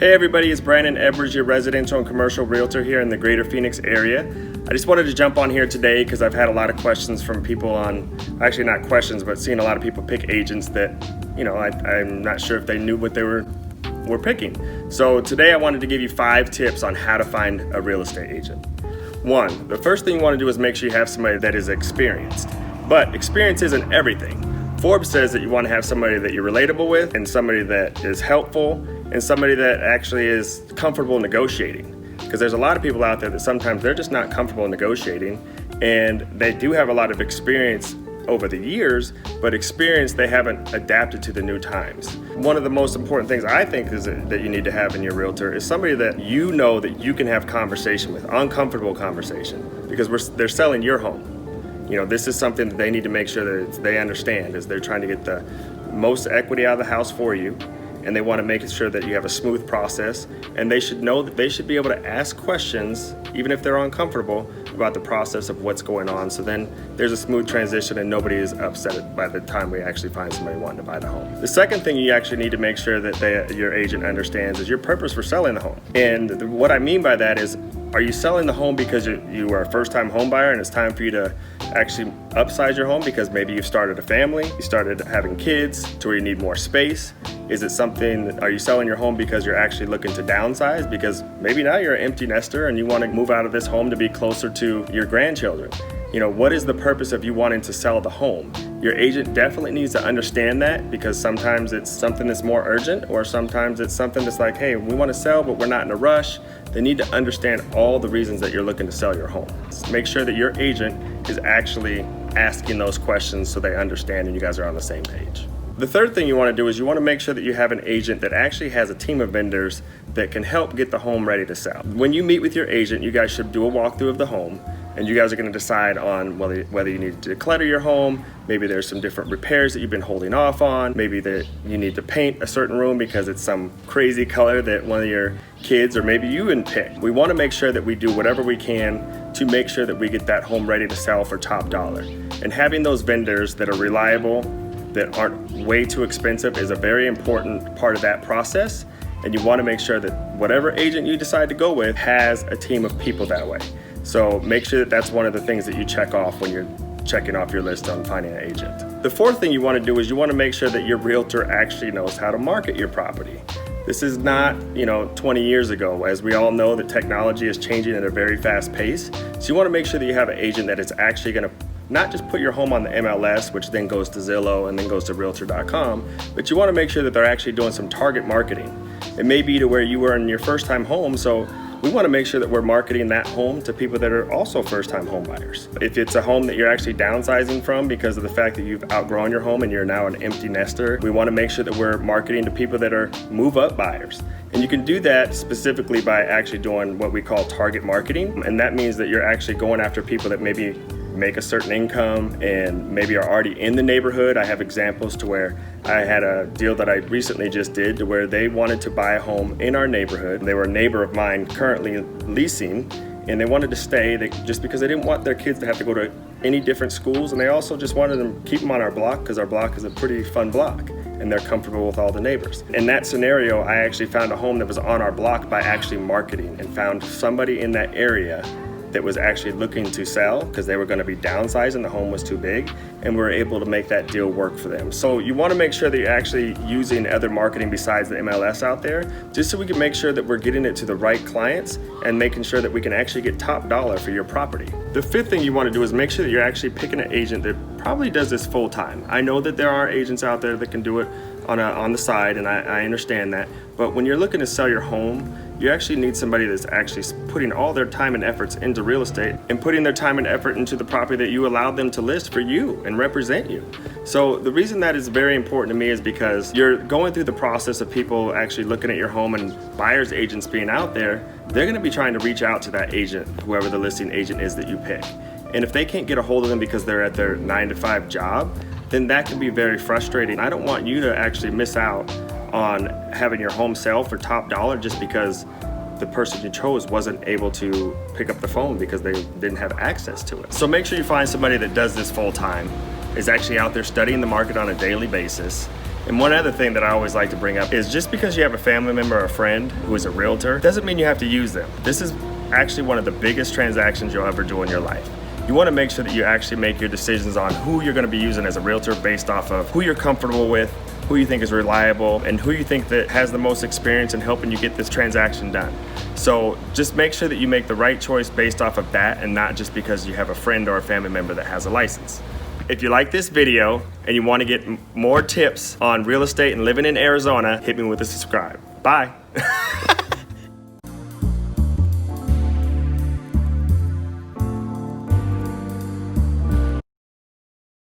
Hey everybody, it's Brandon Edwards, your residential and commercial realtor here in the greater Phoenix area. I just wanted to jump on here today because I've had a lot of questions from people on, actually not questions, but seeing a lot of people pick agents that, I'm not sure if they knew what they were picking. So today I wanted to give you 5 tips on how to find a real estate agent. 1, the first thing you want to do is make sure you have somebody that is experienced. But experience isn't everything. Forbes says that you want to have somebody that you're relatable with and somebody that is helpful and somebody that actually is comfortable negotiating. Because there's a lot of people out there that sometimes they're just not comfortable negotiating, and they do have a lot of experience over the years, but experience they haven't adapted to the new times. One of the most important things I think is that you need to have in your realtor is somebody that you know that you can have conversation with, uncomfortable conversation, because they're selling your home. This is something that they need to make sure that they understand, is they're trying to get the most equity out of the house for you, and they want to make sure that you have a smooth process, and they should know that they should be able to ask questions, even if they're uncomfortable, about the process of what's going on, so then there's a smooth transition and nobody is upset by the time we actually find somebody wanting to buy the home. The second thing you actually need to make sure that your agent understands is your purpose for selling the home. And what I mean by that is, are you selling the home because you are a first-time home buyer and it's time for you to actually upsize your home because maybe you've started a family, you started having kids to where you need more space? Is it something, are you selling your home because you're actually looking to downsize because maybe now you're an empty nester and you want to move out of this home to be closer to your grandchildren? What is the purpose of you wanting to sell the home? Your agent definitely needs to understand that, because sometimes it's something that's more urgent, or sometimes it's something that's like, hey, we want to sell, but we're not in a rush. They need to understand all the reasons that you're looking to sell your home. Make sure that your agent is actually asking those questions so they understand and you guys are on the same page. The third thing you want to do is you want to make sure that you have an agent that actually has a team of vendors that can help get the home ready to sell. When you meet with your agent, you guys should do a walkthrough of the home, and you guys are going to decide on whether you need to declutter your home. Maybe there's some different repairs that you've been holding off on. Maybe that you need to paint a certain room because it's some crazy color that one of your kids or maybe you would pick. We want to make sure that we do whatever we can to make sure that we get that home ready to sell for top dollar. And having those vendors that are reliable, that aren't way too expensive, is a very important part of that process. And you want to make sure that whatever agent you decide to go with has a team of people that way. So make sure that that's one of the things that you check off when you're checking off your list on finding an agent. The fourth thing you want to do is you want to make sure that your realtor actually knows how to market your property. This is not, 20 years ago. As we all know, the technology is changing at a very fast pace. So you want to make sure that you have an agent that is actually going to not just put your home on the MLS, which then goes to Zillow and then goes to realtor.com, but you want to make sure that they're actually doing some target marketing. It may be to where you were in your first time home, so we want to make sure that we're marketing that home to people that are also first-time home buyers. If it's a home that you're actually downsizing from because of the fact that you've outgrown your home and you're now an empty nester, we want to make sure that we're marketing to people that are move-up buyers. And you can do that specifically by actually doing what we call target marketing. And that means that you're actually going after people that maybe make a certain income and maybe are already in the neighborhood. I have examples to where I had a deal that I recently just did to where they wanted to buy a home in our neighborhood. They were a neighbor of mine currently leasing, and they wanted to stay just because they didn't want their kids to have to go to any different schools, and they also just wanted them to keep them on our block because our block is a pretty fun block and they're comfortable with all the neighbors. In that scenario, I actually found a home that was on our block by actually marketing, and found somebody in that area that was actually looking to sell because they were going to be downsizing, the home was too big, and we were able to make that deal work for them. So you want to make sure that you're actually using other marketing besides the MLS out there, just so we can make sure that we're getting it to the right clients and making sure that we can actually get top dollar for your property. The fifth thing you want to do is make sure that you're actually picking an agent that probably does this full time. I know that there are agents out there that can do it on the side, and I understand that, but when you're looking to sell your home, you actually need somebody that's actually putting all their time and efforts into real estate and putting their time and effort into the property that you allowed them to list for you and represent you. So the reason that is very important to me is because you're going through the process of people actually looking at your home, and buyers agents being out there, they're going to be trying to reach out to that agent, whoever the listing agent is that you pick. And if they can't get a hold of them because they're at their 9-to-5 job, then that can be very frustrating. I don't want you to actually miss out on having your home sell for top dollar just because the person you chose wasn't able to pick up the phone because they didn't have access to it. So make sure you find somebody that does this full time, is actually out there studying the market on a daily basis, And one other thing that I always like to bring up is just because you have a family member or a friend who is a realtor doesn't mean you have to use them. This is actually one of the biggest transactions you'll ever do in your life. You want to make sure that you actually make your decisions on who you're going to be using as a realtor based off of who you're comfortable with, who you think is reliable, and who you think that has the most experience in helping you get this transaction done. So just make sure that you make the right choice based off of that and not just because you have a friend or a family member that has a license. If you like this video and you want to get more tips on real estate and living in Arizona, hit me with a subscribe. Bye.